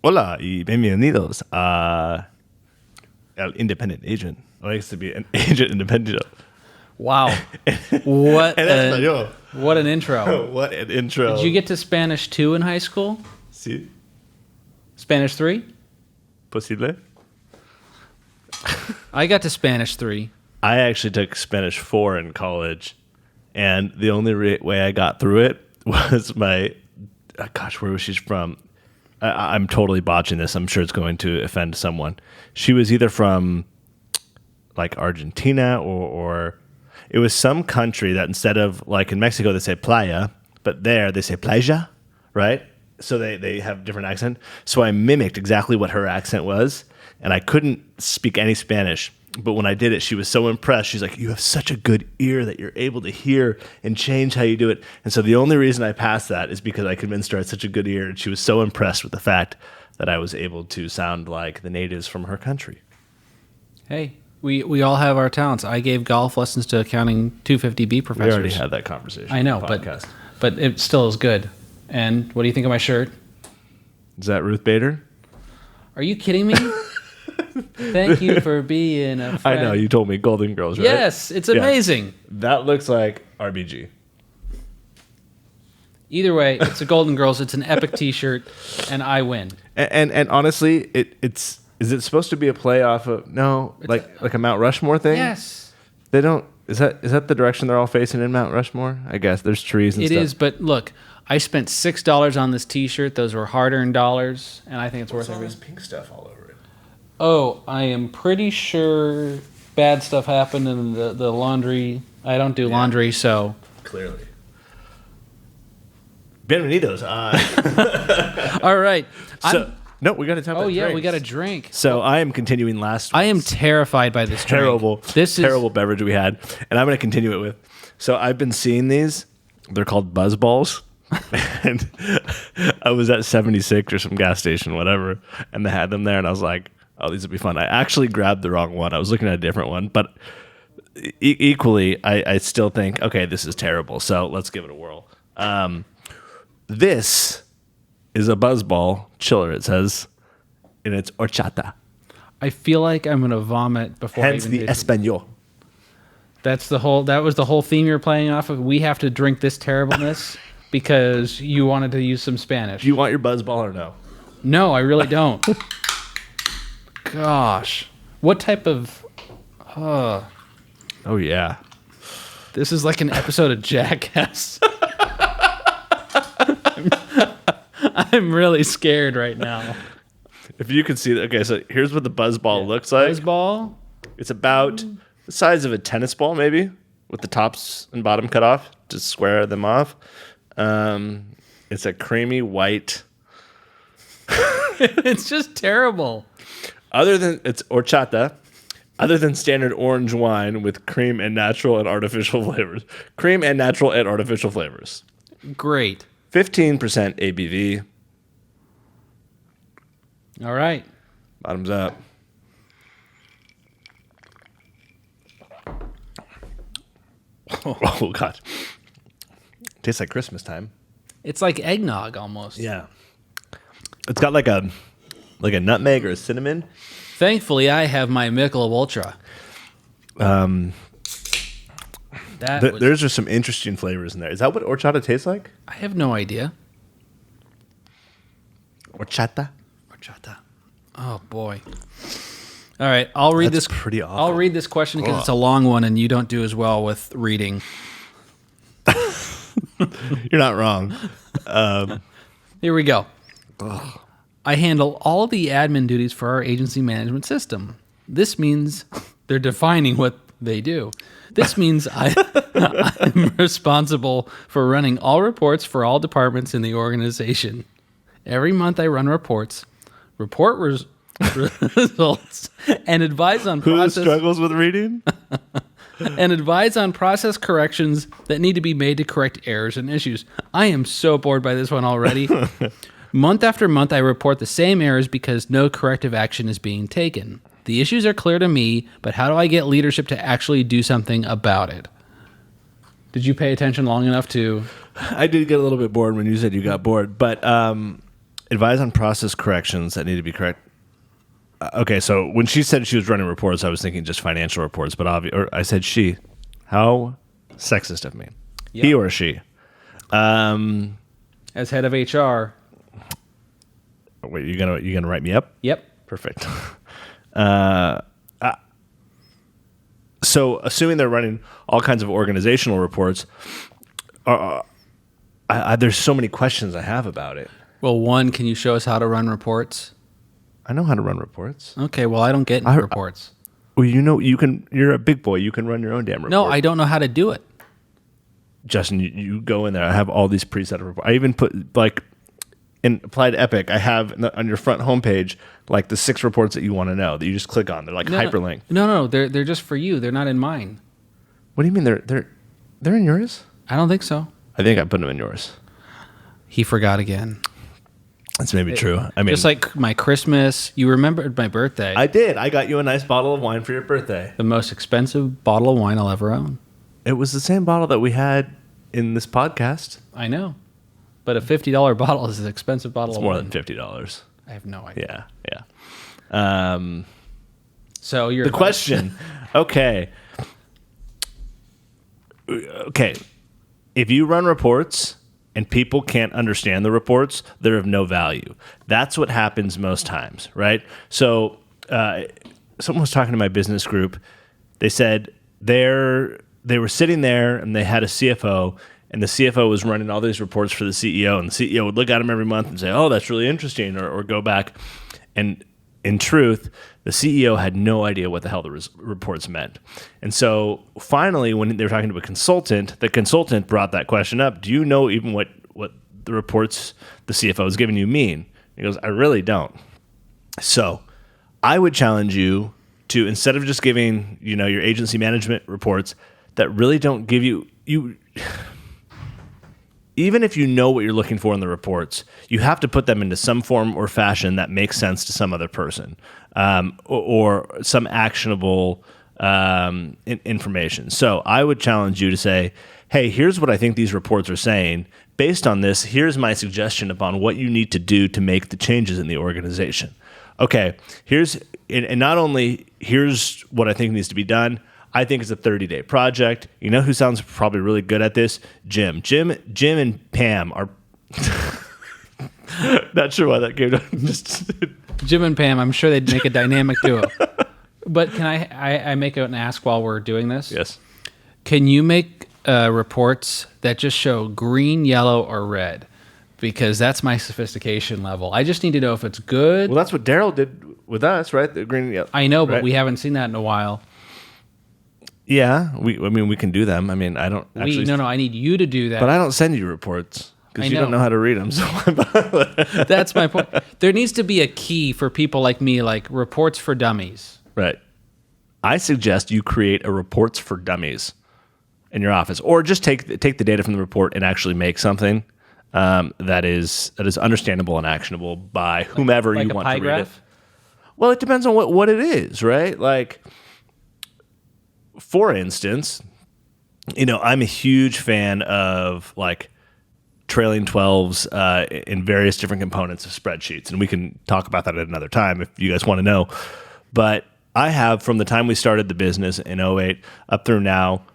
Hola y bienvenidos a El Independent Agent. I used to be an agent independent. Wow. What español. What an intro. What an intro. Did you get to Spanish 2 in high school? Sí. Spanish 3? Posible? I got to Spanish 3. I actually took Spanish 4 in college, and the only way I got through it was my... where was she from? I'm totally botching this. I'm sure it's going to offend someone. She was either from like Argentina or it was some country that instead of like in Mexico they say playa, but there they say playa, right? So they have different accent. So I mimicked exactly what her accent was, and I couldn't speak any Spanish. But when I did it, she was so impressed. She's like, you have such a good ear that you're able to hear and change how you do it. And so the only reason I passed that is because I convinced her I had such a good ear. And she was so impressed with the fact that I was able to sound like the natives from her country. Hey, we all have our talents. I gave golf lessons to accounting 250B professors. We already had that conversation. I know, but it still is good. And what do you think of my shirt? Is that Ruth Bader? Are you kidding me? Thank you for being a friend. I know, you told me Golden Girls, right? Yes, it's amazing. Yeah. That looks like RBG. Either way, it's a Golden Girls. It's an epic T-shirt, and I win. And honestly, is it supposed to be a play off of like a Mount Rushmore thing? Yes. They don't. Is that the direction they're all facing in Mount Rushmore? I guess there's trees and stuff. It is, but look, I spent $6 on this T-shirt. Those were hard-earned dollars, and I think it's worth everything. There's pink stuff all over it. Oh, I am pretty sure bad stuff happened in the laundry. I don't do laundry, so... Clearly. Bienvenidos. All right. No, we got to talk about yeah, drinks. we got a drink. So I am continuing last I am terrified by this terrible, drink. This terrible beverage we had, and I'm going to continue it with. So I've been seeing these. They're called BuzzBallz. And I was at 76 or some gas station, whatever, and they had them there, and I was like, oh, these would be fun. I actually grabbed the wrong one. I was looking at a different one, but equally, I still think, okay, this is terrible, so let's give it a whirl. This is a BuzzBallz chiller, it says, and it's horchata. I feel like I'm going to vomit before Hence I the even español. That was the whole theme you're playing off of. We have to drink this terribleness because you wanted to use some Spanish. Do you want your BuzzBallz or no? No, I really don't. Gosh. What type of... Oh, yeah. This is like an episode of Jackass. I'm really scared right now. If you can see that. Okay, so here's what the BuzzBallz looks like. BuzzBallz? It's about the size of a tennis ball, maybe, with the tops and bottom cut off. Just square them off. It's a creamy white... It's just terrible. It's horchata, other than standard orange wine with cream and natural and artificial flavors. Cream and natural and artificial flavors. Great. 15% ABV. All right. Bottoms up. Oh, God. Tastes like Christmas time. It's like eggnog almost. Yeah. It's got like a nutmeg or a cinnamon. Thankfully, I have my Michelob Ultra. There's just some interesting flavors in there. Is that what horchata tastes like? I have no idea. Horchata? Horchata. Oh, boy. All right, I'll read That's this. pretty awful. I'll read this question because it's a long one, and you don't do as well with reading. You're not wrong. Here we go. Ugh. I handle all the admin duties for our agency management system. This means they're defining what they do. This means I'm responsible for running all reports for all departments in the organization. Every month I run reports, results, and advise on process... Who struggles with reading? and advise on process corrections that need to be made to correct errors and issues. I am so bored by this one already. Month after month, I report the same errors because no corrective action is being taken. The issues are clear to me, but how do I get leadership to actually do something about it? Did you pay attention long enough to... I did get a little bit bored when you said you got bored, but Advise on process corrections that need to be correct. Okay, so when she said she was running reports, I was thinking just financial reports, but or I said she. How sexist of me. Yep. He or she. As head of HR. Wait, you gonna write me up? Yep. Perfect. So assuming they're running all kinds of organizational reports, there's so many questions I have about it. Well, one, can you show us how to run reports? I know how to run reports. Okay, well, I don't get any reports. Well, you can. You're a big boy. You can run your own damn report. No, I don't know how to do it. Justin, you go in there. I have all these preset reports. I even put, like, in Applied Epic, I have on your front homepage, like, the 6 reports that you want to know that you just click on. They're like hyperlink. No, they're just for you. They're not in mine. What do you mean they're in yours? I don't think so. I think I put them in yours. He forgot again. That's maybe true. I mean, just like my Christmas, you remembered my birthday. I did. I got you a nice bottle of wine for your birthday. The most expensive bottle of wine I'll ever own. It was the same bottle that we had in this podcast. I know. But a $50 bottle is an expensive bottle of wine. It's more than $50. I have no idea. Yeah. So you're the question. Okay. If you run reports and people can't understand the reports, they're of no value. That's what happens most times, right? So someone was talking to my business group. They said they were sitting there and they had a CFO, and the CFO was running all these reports for the CEO, and the CEO would look at him every month and say, oh, that's really interesting, or go back. And in truth, the CEO had no idea what the hell the reports meant. And so finally, when they were talking to a consultant, the consultant brought that question up. Do you know even what the reports the CFO is giving you mean? He goes, I really don't. So I would challenge you to, instead of just giving, your agency management reports that really don't give you even if you know what you're looking for in the reports, you have to put them into some form or fashion that makes sense to some other person, or some actionable information. So I would challenge you to say, hey, here's what I think these reports are saying. Based on this, here's my suggestion upon what you need to do to make the changes in the organization. Okay, and not only here's what I think needs to be done, I think it's a 30-day project. You know who sounds probably really good at this? Jim and Pam are... Not sure why that came up. Jim and Pam, I'm sure they'd make a dynamic duo. But can I make an ask while we're doing this? Yes. Can you make reports that just show green, yellow, or red? Because that's my sophistication level. I just need to know if it's good. Well, that's what Daryl did with us, right? The green and yellow. I know, but right? we haven't seen that in a while. Yeah, we can do them. I mean, I don't actually... No, I need you to do that. But I don't send you reports because you don't know how to read them. So that's my point. There needs to be a key for people like me, like reports for dummies. Right. I suggest you create a reports for dummies in your office, or just take the data from the report and actually make something that is understandable and actionable by whomever you want to read it. Well, it depends on what it is, right? Like, for instance, I'm a huge fan of like trailing 12s in various different components of spreadsheets, and we can talk about that at another time if you guys want to know. But I have, from the time we started the business in 2008 up through now,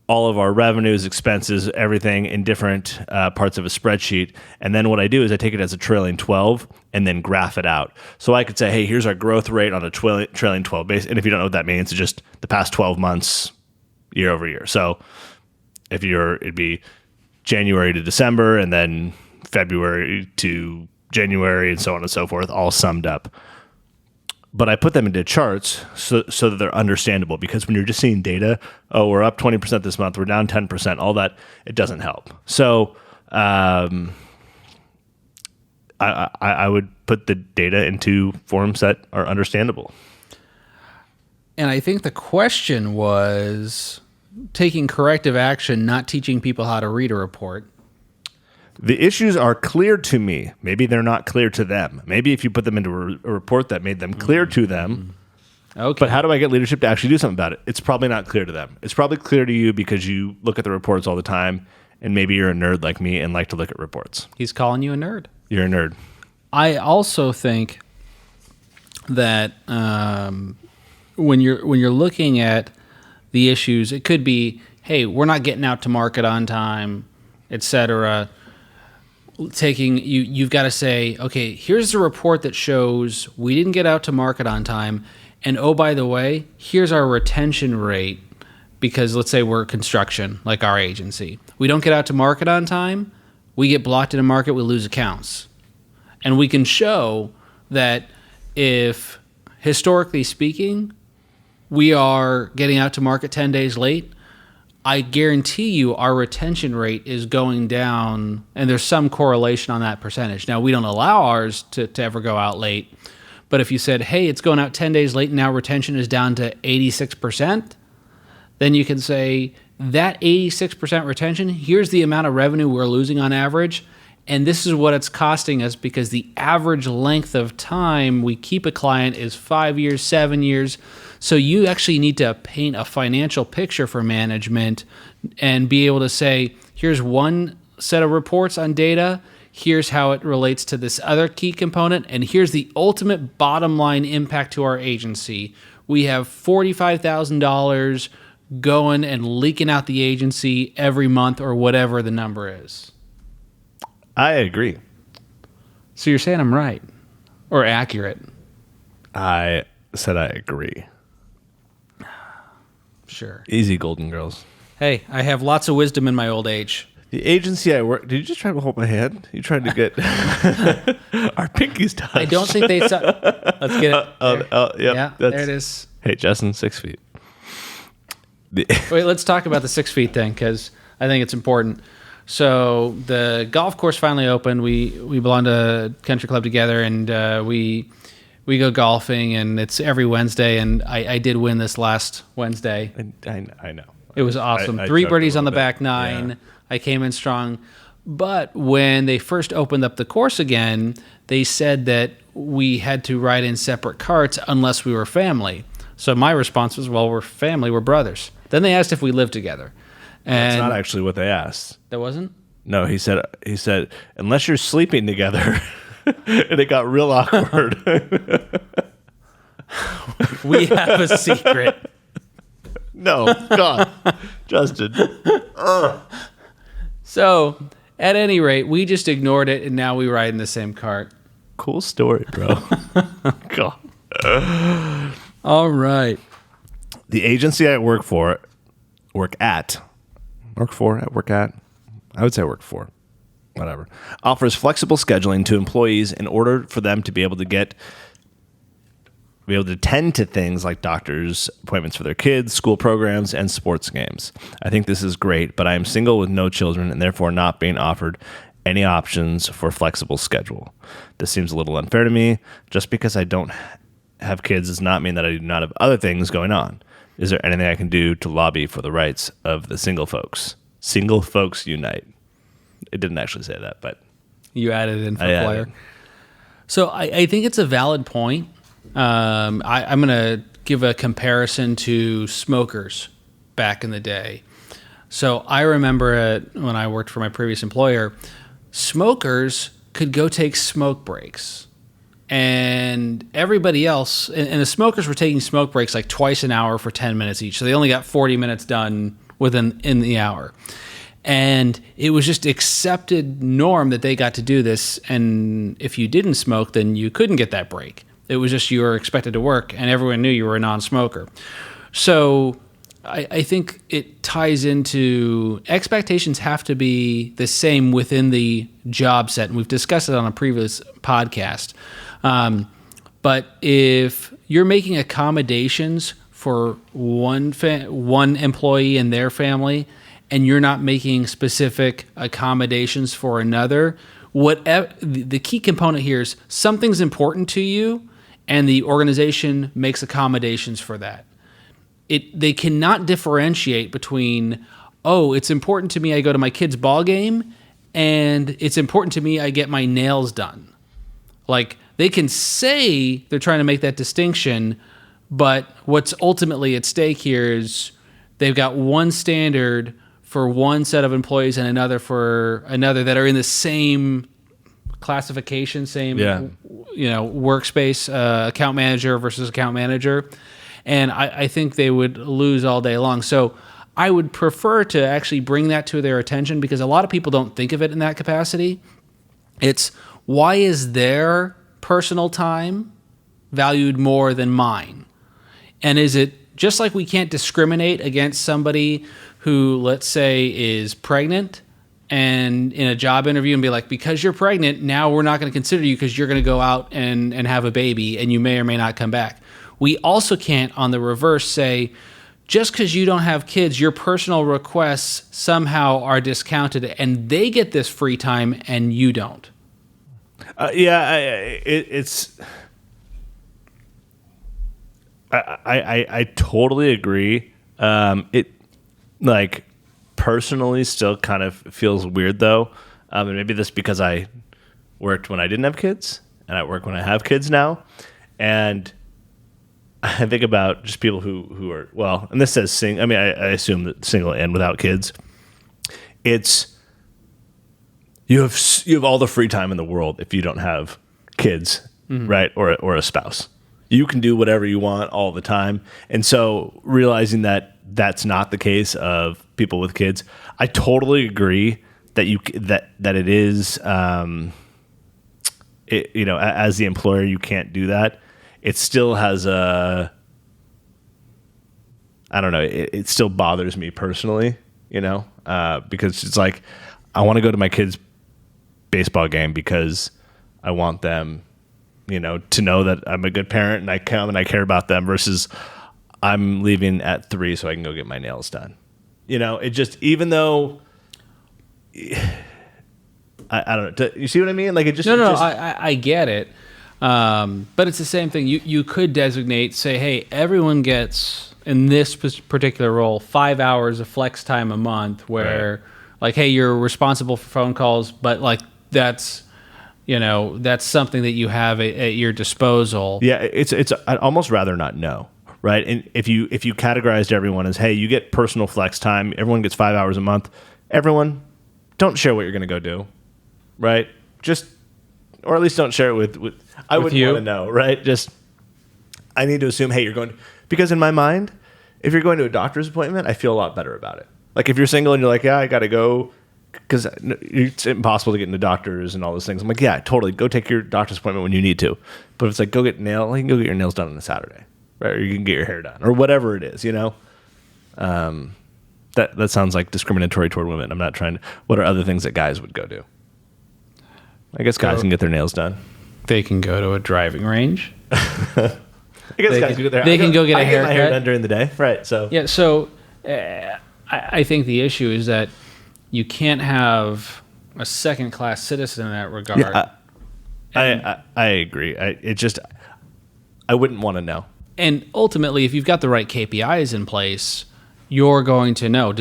all of our revenues, expenses, everything in different parts of a spreadsheet. And then what I do is I take it as a trailing 12 and then graph it out. So I could say, hey, here's our growth rate on a trailing 12 base. And if you don't know what that means, it's just the past 12 months, year over year. So it'd be January to December, and then February to January, and so on and so forth, all summed up. But I put them into charts so that they're understandable, because when you're just seeing data, oh, we're up 20% this month, we're down 10%, all that, it doesn't help. So I would put the data into forms that are understandable. And I think the question was taking corrective action, not teaching people how to read a report. The issues are clear to me. Maybe they're not clear to them. Maybe if you put them into a report that made them clear to them. Okay. But how do I get leadership to actually do something about it? It's probably not clear to them. It's probably clear to you because you look at the reports all the time, and maybe you're a nerd like me and like to look at reports. He's calling you a nerd. You're a nerd. I also think that when you're looking at the issues, it could be, hey, we're not getting out to market on time, etc. You've got to say, okay, here's the report that shows we didn't get out to market on time, and oh, by the way, here's our retention rate, because let's say we're construction, like our agency. We don't get out to market on time, we get blocked in a market, we lose accounts. And we can show that if, historically speaking, we are getting out to market 10 days late, I guarantee you our retention rate is going down, and there's some correlation on that percentage. Now, we don't allow ours to ever go out late, but if you said, hey, it's going out 10 days late and now retention is down to 86%, then you can say that 86% retention, here's the amount of revenue we're losing on average, and this is what it's costing us because the average length of time we keep a client is 5 years, 7 years. So you actually need to paint a financial picture for management and be able to say, here's one set of reports on data, here's how it relates to this other key component, and here's the ultimate bottom line impact to our agency. We have $45,000 going and leaking out the agency every month or whatever the number is. I agree. So you're saying I'm right or accurate? I said I agree. Sure. Easy, Golden Girls. Hey, I have lots of wisdom in my old age. The agency I work... Did you just try to hold my hand? You tried to get our pinkies touched. I don't think they saw... Let's get it. Yep, yeah, there it is. Hey, Justin, 6 feet. Wait, let's talk about the 6 feet thing, because I think it's important. So the golf course finally opened. We belong to Country Club together, and we go golfing, and it's every Wednesday. And I did win this last Wednesday. I know. It was awesome. I 3 birdies on the bit. back 9. Yeah. I came in strong. But when they first opened up the course again, they said that we had to ride in separate carts unless we were family. So my response was, well, we're family, we're brothers. Then they asked if we lived together. And That's not actually what they asked. That wasn't? No, he said unless you're sleeping together, and it got real awkward. We have a secret. No, God, Justin. So, at any rate, we just ignored it, and now we ride in the same cart. Cool story, bro. God. All right. The agency I work at, I would say work for, whatever, offers flexible scheduling to employees in order for them to be able to tend to things like doctors' appointments for their kids, school programs, and sports games. I think this is great, but I am single with no children and therefore not being offered any options for flexible schedule. This seems a little unfair to me. Just because I don't have kids does not mean that I do not have other things going on. Is there anything I can do to lobby for the rights of the single folks? Single folks unite. It didn't actually say that, but you added it in for flair. So I think it's a valid point. I'm going to give a comparison to smokers back in the day. So I remember when I worked for my previous employer, smokers could go take smoke breaks. And everybody else, and the smokers were taking smoke breaks like twice an hour for 10 minutes each. So they only got 40 minutes done in the hour. And it was just accepted norm that they got to do this. And if you didn't smoke, then you couldn't get that break. It was just you were expected to work, and everyone knew you were a non-smoker. So I think it ties into expectations have to be the same within the job set. And we've discussed it on a previous podcast. But if you're making accommodations for one employee and their family, and you're not making specific accommodations for another, the key component here is something's important to you, and the organization makes accommodations for that. They cannot differentiate between, oh, it's important to me I go to my kid's ball game, and it's important to me I get my nails done. Like, they can say they're trying to make that distinction, but what's ultimately at stake here is they've got one standard for one set of employees and another for another that are in the same classification, same Yeah. workspace, account manager versus account manager, and I think they would lose all day long. So I would prefer to actually bring that to their attention, because a lot of people don't think of it in that capacity. It's, why is their personal time valued more than mine? And is it just like we can't discriminate against somebody who, let's say, is pregnant and in a job interview and be like, because you're pregnant, now we're not going to consider you because you're going to go out and have a baby and you may or may not come back. We also can't, on the reverse, say, just because you don't have kids, your personal requests somehow are discounted and they get this free time and you don't. It's. I totally agree. It, like, personally still kind of feels weird though, and maybe this because I worked when I didn't have kids and I work when I have kids now, and I think about just people who are, well, and this says I assume that single and without kids. It's, you have all the free time in the world if you don't have kids, right? Or a spouse. You can do whatever you want all the time. And so realizing that that's not the case of people with kids, I totally agree that it is, as the employer, you can't do that. It still has I don't know, it still bothers me personally, because it's like, I want to go to my kids' baseball game because I want them, to know that I'm a good parent and I come and I care about them, versus I'm leaving at 3 so I can go get my nails done. It just, even though I don't know, you see what I mean? Like, it just, I get it. But it's the same thing. You could designate, say, hey, everyone gets, in this particular role, 5 hours of flex time a month where, right, like, hey, you're responsible for phone calls, but like that's something that you have at your disposal. Yeah, I'd almost rather not know, right? And if you categorized everyone as, hey, you get personal flex time, everyone gets 5 hours a month, everyone, don't share what you're going to go do, right? Just, or at least don't share it with I wouldn't want to know, right? Just, I need to assume, hey, you're going, because in my mind, if you're going to a doctor's appointment, I feel a lot better about it. Like, if you're single and you're like, yeah, I got to go because it's impossible to get into doctors and all those things. I'm like, yeah, totally. Go take your doctor's appointment when you need to. But if it's like, you can go get your nails done on a Saturday, right? Or you can get your hair done, or whatever it is, That sounds like discriminatory toward women. I'm not trying to. What are other things that guys would go do? I guess guys can get their nails done. They can go to a driving range. I guess guys can go there. They can go get a haircut. I get my hair done during the day, right? So yeah. So I think the issue is that you can't have a second-class citizen in that regard. Yeah, I agree. I wouldn't want to know. And ultimately, if you've got the right KPIs in place, you're going to know.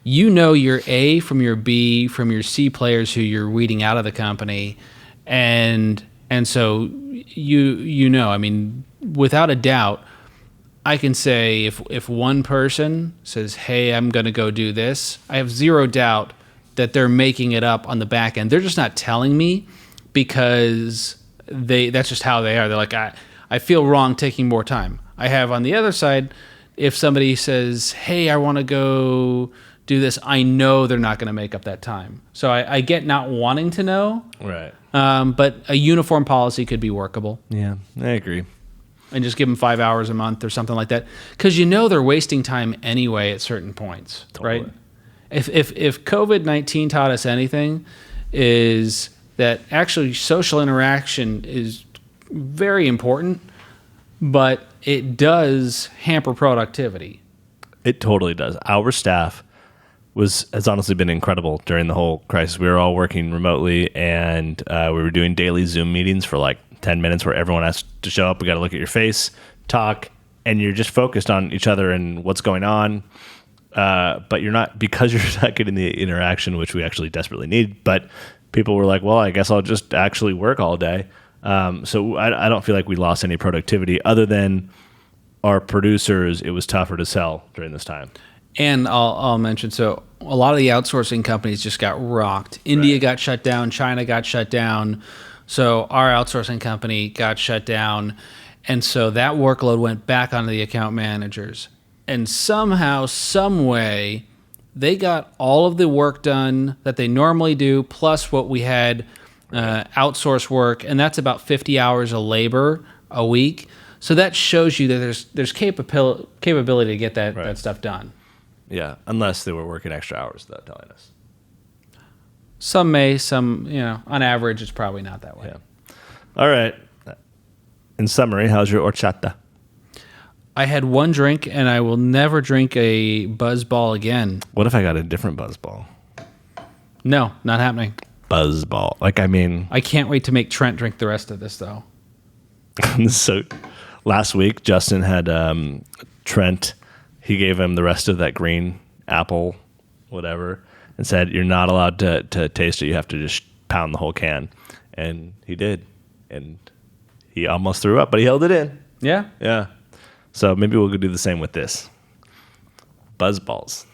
Your A from your B from your C players who you're weeding out of the company, and so I mean, without a doubt, I can say if one person says, hey, I'm going to go do this, I have zero doubt that they're making it up on the back end. They're just not telling me because that's just how they are. They're like, I feel wrong taking more time. I have on the other side, if somebody says, hey, I want to go do this, I know they're not going to make up that time. So I get not wanting to know. Right. But a uniform policy could be workable. Yeah, I agree. And just give them 5 hours a month or something like that. Because they're wasting time anyway at certain points, totally. Right? If COVID-19 taught us anything, is that actually social interaction is very important, but it does hamper productivity. It totally does. Our staff has honestly been incredible during the whole crisis. We were all working remotely, and we were doing daily Zoom meetings for like 10 minutes where everyone has to show up. We got to look at your face, talk, and you're just focused on each other and what's going on. But you're not getting the interaction, which we actually desperately need. But people were like, well, I guess I'll just actually work all day. So I don't feel like we lost any productivity other than our producers. It was tougher to sell during this time. And I'll mention, so a lot of the outsourcing companies just got rocked. India got shut down. China got shut down. So our outsourcing company got shut down. And so that workload went back onto the account managers. And somehow, some way, they got all of the work done that they normally do, plus what we had outsource work. And that's about 50 hours of labor a week. So that shows you that there's capability to get that stuff done. Yeah, unless they were working extra hours without telling us. Some may, some, on average, it's probably not that way. Yeah. All right. In summary, how's your horchata? I had one drink, and I will never drink a BuzzBallz again. What if I got a different BuzzBallz? No, not happening. BuzzBallz. I can't wait to make Trent drink the rest of this, though. So last week, Justin had Trent, he gave him the rest of that green apple, whatever, and said, you're not allowed to taste it. You have to just pound the whole can. And he did. And he almost threw up, but he held it in. Yeah? Yeah. So maybe we'll go do the same with this. BuzzBallz.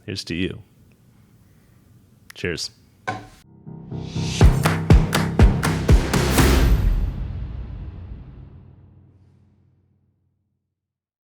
Here's to you. Cheers.